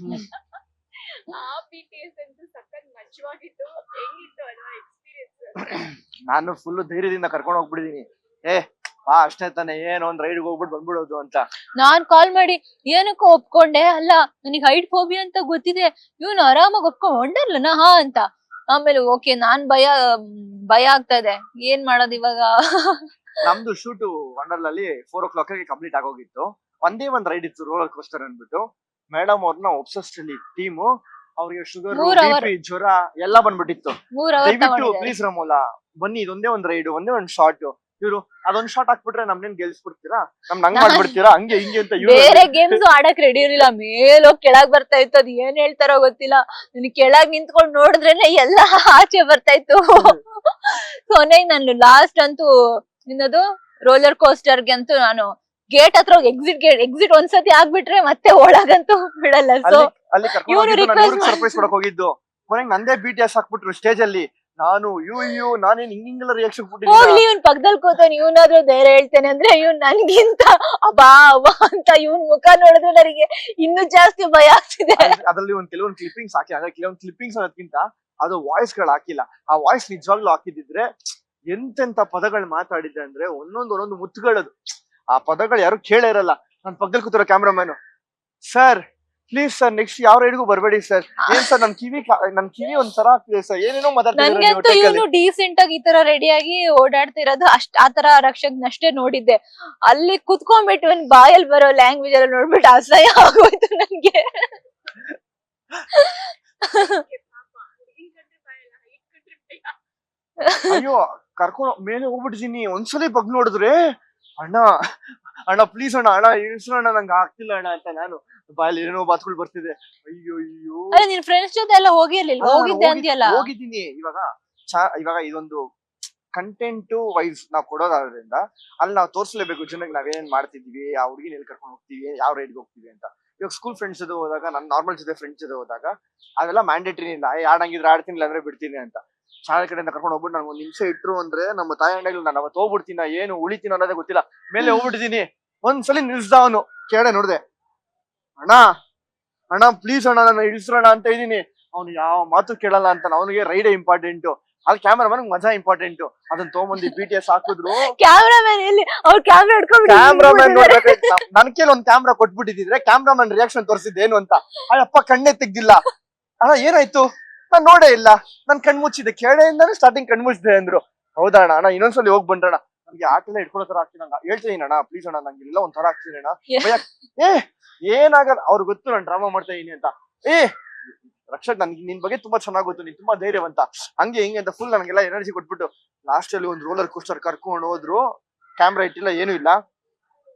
ಆ BTS ಅಂತೂ ಸಖತ್ ಮಜವಾಗಿತ್ತು. ಹೆಂಗಿತ್ತು ಅಲ್ವಾ ಎಕ್ಸ್ಪೀರಿಯನ್ಸ್? ನಾನು ಫುಲ್ ಧೈರ್ಯದಿಂದ ಕರ್ಕೊಂಡು ಹೋಗ್ಬಿಟ್ಟಿದೀನಿ. ಅಷ್ಟೇ ತಾನೆ, ಏನೋ ಒಂದ್ ರೈಡ್ ಹೋಗ್ಬಿಟ್ಟು ಬಂದ್ಬಿಡೋದು ಅಂತ. ನಾನ್ ಕಾಲ್ ಮಾಡಿ ಏನಕ್ಕೂ ಒಪ್ಕೊಂಡೆ, ಅಲ್ಲ ನನಗೆ ಹೈಟ್ ಫೋಬಿಯಾ ಅಂತ ಗೊತ್ತಿದೆ, ಇವನು ಆರಾಮಾಗಿ ಒಪ್ಕೊಂಡಲ್ಲನ ಹಾ ಅಂತ. ಆಮೇಲೆ ಓಕೆ, ನಾನ್ ಭಯ ಆಗ್ತಾ ಇದೆ, ಏನ್ ಮಾಡೋದು ಇವಾಗ. ನಮ್ದು ಶೂಟ್ ವಂಡರ್ಲಲ್ಲಿ 4 o'clock ಕಂಪ್ಲೀಟ್ ಆಗೋಗಿತ್ತು. ಒಂದೇ ಒಂದ್ ರೈಡ್ ಇತ್ತು, ರೋಲರ್ ಕೋಸ್ಟರ್ ಅಂದ್ಬಿಟ್ಟು. ಮೇಡಮ್ ಅವ್ರನ್ನ ಒಬ್ಸೆಸ್ಡ್ ಟೀಮು, ಅವ್ರಿಗೆ ಶುಗರ್, 3 hour. BP, ಜ್ವರ ಎಲ್ಲ ಬಂದ್ಬಿಟ್ಟಿತ್ತು. 3 hour ದಯವಿಟ್ಟು ತಗೊಂಡಿದ್ದಾರೆ. ಪ್ಲೀಸ್ ರಮೋಲಾ ಬನ್ನಿ, ಇದೊಂದೇ ಒಂದ್ ರೈಡ್, ಒಂದೇ ಒಂದ್ ಶಾರ್ಟ್. ಇವ್ರು ಅದೊಂದ್ ಶಾರ್ಟ್ ಹಾಕ್ಬಿಟ್ರೆ ನಮ್ನೇನ್ ಗೆಲ್ಸ್ಬಿಡ್ತೀರಾ, ನಮ್ನ ಹಂಗ್ ಮಾಡ್ಬಿಡ್ತೀರಾ, ಹಂಗೆ ಹಿಂಗೆ ಅಂತ ಬೇರೆ ಗೇಮ್ಸ್ ಆಡಕ್ ರೆಡಿ ಇರ್ಲಿಲ್ಲ. ಮೇಲ್ ಹೋಗಿ ಕೆಳಗ್ ಬರ್ತಾ ಇತ್ತು, ಅದ್ ಏನ್ ಹೇಳ್ತಾರೋ ಗೊತ್ತಿಲ್ಲ. ನನ್ ಕೆಳಗ್ ನಿಂತ್ಕೊಂಡ್ ನೋಡಿದ್ರೇನೆ ಎಲ್ಲ ಆಚೆ ಬರ್ತಾ ಇತ್ತು. ಕೊನೆಗ್ ನಾನು ಲಾಸ್ಟ್ ಅಂತೂ ಇನ್ನದು ರೋಲರ್ ಕೋಸ್ಟರ್ಗೆ ಅಂತೂ ನಾನು ಗೇಟ್ ಹತ್ರ ಎಕ್ಸಿಟ್ ಒಂದ್ಸತಿ ಆಗ್ಬಿಟ್ರೆ ಮತ್ತೆ ಒಳಗಂತೂ ಬಿಡಲ್ಲ. ಸೊ ಅಲ್ಲಿ ಇವ್ನು request ಸರ್ಪ್ರೈಸ್ ಕೊಡಕ್ ಹೋಗಿದ್ದು. ಕೊನೆಗೆ ನಂದೇ BTS ಹಾಕ್ಬಿಟ್ರು ಸ್ಟೇಜ್ ಅಲ್ಲಿ. ನಾನು ನಾನೇನ್ ಹಿಂಗೆಲ್ಲ ರಿಯಾಕ್ಷನ್ ಹೋಗ್ಲಿ, ಇವ್ನ್ ಪಕ್ಕದಲ್ಲಿ ಕೂತವ್ನು, ಇವನಾದ್ರೂ ಧೈರ್ಯ ಹೇಳ್ತೇನೆ ಅಂದ್ರೆ ಇವ್ನ್ ನನ್ಗಿಂತ ಅಬಾ ಅಂತ ಇವ್ನ್ ಮುಖ ನೋಡಿದ್ರೆ ನನಗೆ ಇನ್ನೂ ಜಾಸ್ತಿ ಭಯ ಆಗ್ತಿದೆ. ಅದ್ರಲ್ಲಿ ಕೆಲವೊಂದು ಕ್ಲಿಪ್ಪಿಂಗ್ಸ್ ಹಾಕಿ, ಕೆಲವೊಂದು ಕ್ಲಿಪ್ಪಿಂಗ್ಸ್ ಅನ್ನೋದಕ್ಕಿಂತ ಅದು ವಾಯ್ಸ್ ಗಳು ಹಾಕಿಲ್ಲ. ಆ ವಾಯ್ಸ್ ನಿಜವಾಗ್ಲೂ ಹಾಕಿದಿದ್ರೆ ಎಂತೆಂತ ಪದಗಳು ಮಾತಾಡಿದ್ದೆ ಅಂದ್ರೆ ಒಂದೊಂದು ಮುತ್ತುಗಳದು. ಆ ಪದಗಳು ಯಾರು ಕೇಳೇ ಇರಲ್ಲ. ನನ್ ಪಕ್ಕದಲ್ಲಿ ಕೂತಿರೋ cameraman, sir please sir next ಯಾವ ರೈಡ್ಗೂ ಬರ್ಬೇಡಿ ಸರ್. ಏನ್ ಸರ್ ನನ್ ಕಿವಿ ಒಂಥರ ಆಗ್ತಿದೆ ಸರ್, ಏನೇನೋ ನನ್ಗಂತೂ ಇವನು ಮಾತಾಡ್ತಿದ್ದಾರೆ. ಡೀಸೆಂಟ್ ಆಗಿ ಈ ತರ ರೆಡಿಯಾಗಿ ಓಡಾಡ್ತಿರೋದು ಆತರ ರಕ್ಷಕ್ನಷ್ಟೇ ನೋಡಿದ್ದೆ. ಅಲ್ಲಿ ಕುತ್ಕೊಂಡ್ಬಿಟ್ಟು ಇವನ್ ಬಾಯಲ್ಲಿ ಬರೋ ಲ್ಯಾಂಗ್ವೇಜ್ ಎಲ್ಲ ನೋಡ್ಬಿಟ್ಟು ಅಸಹ್ಯ ಆಗೋಯ್ತು ನನ್ಗೆ. ಅಯ್ಯೋ, ಕರ್ಕೊಂಡು ಮೇಲೆ ಹೋಗ್ಬಿಟ್ಟಿದೀನಿ. ಒಂದ್ಸಲಿ ಬಗ್ ನೋಡಿದ್ರೆ ಅಣ್ಣ ಪ್ಲೀಸ್ ಅಣ್ಣ ಇಳಿಸೋಣ, ನಂಗೆ ಆಗ್ತಿಲ್ಲ ಅಣ್ಣ ಅಂತ ನಾನು ಬಾಯಲ್ಲಿ ಏನೇನೋ ಬಾತ್ಗಳು ಬರ್ತಿದೆ. ಅಯ್ಯೋ ಅಲ್ಲ, ನಿನ್ ಫ್ರೆಂಡ್ಸ್ ಜೊತೆ ಎಲ್ಲ ಹೋಗಿರ್ಲಿಲ್ಲ, ಹೋಗಿದ್ದೆ ಅಂತೀಯಲ್ಲ. ಹೋಗಿದ್ದೀನಿ. ಇವಾಗ ಇದೊಂದು ಕಂಟೆಂಟ್ ವೈಸ್ ನಾವ್ ಕೊಡೋದಾದ್ರಿಂದ ಅಲ್ಲಿ ನಾವು ತೋರ್ಸ್ಲೇಬೇಕು ಜನಕ್ಕೆ ನಾವೇನ್ ಮಾಡ್ತಿದೀವಿ, ಆ ಹುಡುಗಿನ ಎಲ್ಲಿ ಕರ್ಕೊಂಡು ಹೋಗ್ತೀವಿ, ಯಾವ ರೈಡ್ಗೆ ಹೋಗ್ತೀವಿ ಅಂತ. ಇವಾಗ ಸ್ಕೂಲ್ ಫ್ರೆಂಡ್ಸ್ ಜೊತೆ ಹೋದಾಗ, ನನ್ ನಾರ್ಮಲ್ ಜೊತೆ ಫ್ರೆಂಡ್ಸ್ ಜೊತೆ ಹೋದಾಗ ಅದೆಲ್ಲ ಮ್ಯಾಂಡೇಟರಿ ಇಲ್ಲ. ಆಡಂಗಿದ್ರೆ ಆಡ್ತೀನಿ, ಇಲ್ಲ ಅಂದ್ರೆ ಬಿಡ್ತೀನಿ ಅಂತ. ಶಾಲೆ ಕಡೆಯಿಂದ ಕರ್ಕೊಂಡು ಹೋಗ್ಬಿಟ್ಟು ನಂಗೆ 1 ನಿಮಿಷ ಇಟ್ರು ಅಂದ್ರೆ ನಮ್ಮ ತಾಯಿ ಅಂಡಾಗ್ಲಿ ನಾನು ಅವತ್ತು ಹೋಗ್ಬಿಡ್ತೀನ, ಏನು ಉಳಿತೀನ ಅನ್ನೋದೇ ಗೊತ್ತಿಲ್ಲ. ಮೇಲೆ ಹೋಗ್ಬಿಟ್ಟಿದೀನಿ. ಒಂದ್ಸಲಿ ನಿಲ್ಸ್ದ ಅವನು, ಕೆಳಗಡೆ ನೋಡ್ದೆ, ಅಣ್ಣ ಪ್ಲೀಸ್ ಅಣ್ಣ ನಾನು ಇಳಿಸ್ರೋಣ ಅಂತ ಇದೀನಿ. ಅವ್ನು ಯಾವ ಮಾತು ಕೇಳಲ್ಲ ಅಂತ. ಅವನಿಗೆ ರೈಡೇ ಇಂಪಾರ್ಟೆಂಟ್, ಅದು ಕ್ಯಾಮ್ರಾಮನ್ ಮಜಾ ಇಂಪಾರ್ಟೆಂಟ್. ಅದನ್ನ ತಗೊಂಬಂದು BTS ಹಾಕಿದ್ರು. ಕ್ಯಾಮ್ರಾಮನ್ ಎಲ್ಲಿ, ಅವ್ರು ಕ್ಯಾಮ್ರಾ ಹಿಡ್ಕೊಂಡು ಕ್ಯಾಮ್ರಾಮನ್ ನನ್ ಕೇಳಿ ಒಂದ್ ಕ್ಯಾಮ್ರಾ ಕೊಟ್ಬಿಟ್ಟಿದ್ರೆ ಕ್ಯಾಮ್ರಾಮನ್ ರಿಯಾಕ್ಷನ್ ತೋರಿಸಿದ್ದೇನು ಅಂತ. ಅಯ್ಯಪ್ಪ ಕಣ್ಣೇ ತೆಗ್ದಿಲ್ಲ. ಅಣ್ಣ ಏನಾಯ್ತು, ನಾನ್ ನೋಡೇ ಇಲ್ಲ, ನನ್ ಕಣ್ಮುಚ್ಚಿದೆ, ಕೆಳಗಡೆಯಿಂದಾನೆ ಸ್ಟಾರ್ಟಿಂಗ್ ಕಣ್ಮುಚ್ಚಿದೆ ಅಂದ್ರು. ಹೌದಾ ಅಣ್ಣ ಇನ್ನೊಂದ್ಸಲಿ ಹೋಗ್ ಬಂದ್ರಣ್ಣ, ನನ್ಗೆ ಆಟೆಲ್ಲ ಇಟ್ಕೊಳ್ಳೋ ತರ ಆಗ್ತೀನಿ, ನಂಗೆ ಹೇಳ್ತೀನಿ ಅಣ್ಣ ಪ್ಲೀಸ್ ಅಣ್ಣ, ನಂಗೆ ಇಲ್ಲ ಒಂಥರ ಆಗ್ತೀನಿ ಅಣ್ಣ. ಏನಾಗಲ್ಲ, ಅವ್ರಿಗೆ ಗೊತ್ತು ನಾನು ಡ್ರಾಮಾ ಮಾಡ್ತಾ ಇದೀನಿ ಅಂತ. ರಕ್ಷಕ್, ನನ್ಗೆ ನಿನ್ ಬಗ್ಗೆ ತುಂಬಾ ಚೆನ್ನಾಗ್ ಗೊತ್ತು, ನೀನ್ ತುಂಬಾ ಧೈರ್ಯವಂತ, ಹಂಗೆ ಹಿಂಗೆ ಅಂತ ಫುಲ್ ನನಗೆಲ್ಲ ಎನರ್ಜಿ ಕೊಟ್ಬಿಟ್ಟು ಲಾಸ್ಟ್ ಅಲ್ಲಿ ಒಂದು ರೋಲರ್ ಕೋಸ್ಟರ್ ಕರ್ಕೊಂಡು ಹೋದ್ರು. ಕ್ಯಾಮ್ರಾ ಇಟ್ಟಿಲ್ಲ, ಏನೂ ಇಲ್ಲ.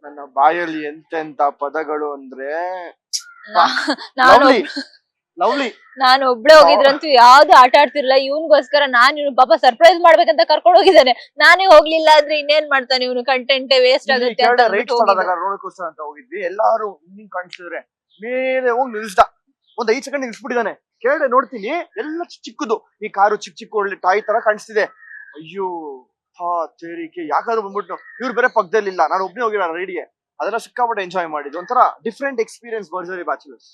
ನನ್ನ ಬಾಯಲ್ಲಿ ಎಂತೆಂತ ಪದಗಳು ಅಂದ್ರೆ ಲವ್ಲಿ. ನಾನು ಒಬ್ಳೆ ಹೋಗಿದ್ರಂತೂ ಯಾವ್ದು ಆಟ ಆಡ್ತಿರ್ಲಿಲ್ಲ. ಇವನ್ಗೋಸ್ಕರ ಇವ್ನು ಪಾಪ ಸರ್ಪ್ರೈಸ್ ಮಾಡ್ಬೇಕಂತ ಕರ್ಕೊಂಡು ಹೋಗಿದ್ದಾನೆ. ನಾನೇ ಹೋಗ್ಲಿಲ್ಲ ಅಂದ್ರೆ ಇನ್ನೇನ್ ಮಾಡ್ತಾನೆ ಇವನು, ಕಂಟೆಂಟ್ ವೇಸ್ಟ್ ಆಗುತ್ತೆ ಅಂತ ರೋಲರ್ ಕೋಸ್ಟರ್ ಅಂತ ಹೋಗಿದ್ವಿ. ಎಲ್ಲಾರು ಹಿಂಗ್ ಕಾಣಿಸ್ತಿದ್ರೆ ಮೇಲೆ ಹೋಗಿ ನಿಲ್ಸ್ದ. ಒಂದ್ 5 ಸೆಕೆಂಡ್ ನಿಲ್ಸ್ಬಿಟ್ಟಿದ್ದಾನೆ. ಕೆಳಗಡೆ ನೋಡ್ತೀನಿ, ಎಲ್ಲ ಚಿಕ್ಕದು, ಈ ಕಾರು ಚಿಕ್ಕ ಒಳ್ಳೆ ಟಾಯ್ ತರ ಕಾಣಿಸ್ತಿದೆ. ಅಯ್ಯೋ ತೇರಿಕೆ, ಯಾಕಾದ್ರೂ ಬಂದ್ಬಿಟ್ಟು ಇವ್ರು ಬೇರೆ ಪಕ್ಕದಲ್ಲಿಲ್ಲ, ನಾನು ಒಬ್ಬನೇ ಹೋಗಿರೋ ರೈಡ್ಗೆ. ಅದೆಲ್ಲ ಸಿಕ್ಕಾಪಟ್ಟೆ ಎಂಜಾಯ್ ಮಾಡಿದ್ದು. ಒಂಥರ ಡಿಫ್ರೆಂಟ್ ಎಕ್ಸ್ಪೀರಿಯನ್ಸ್ ಭರ್ಜರಿ ಬ್ಯಾಚುಲರ್ಸ್.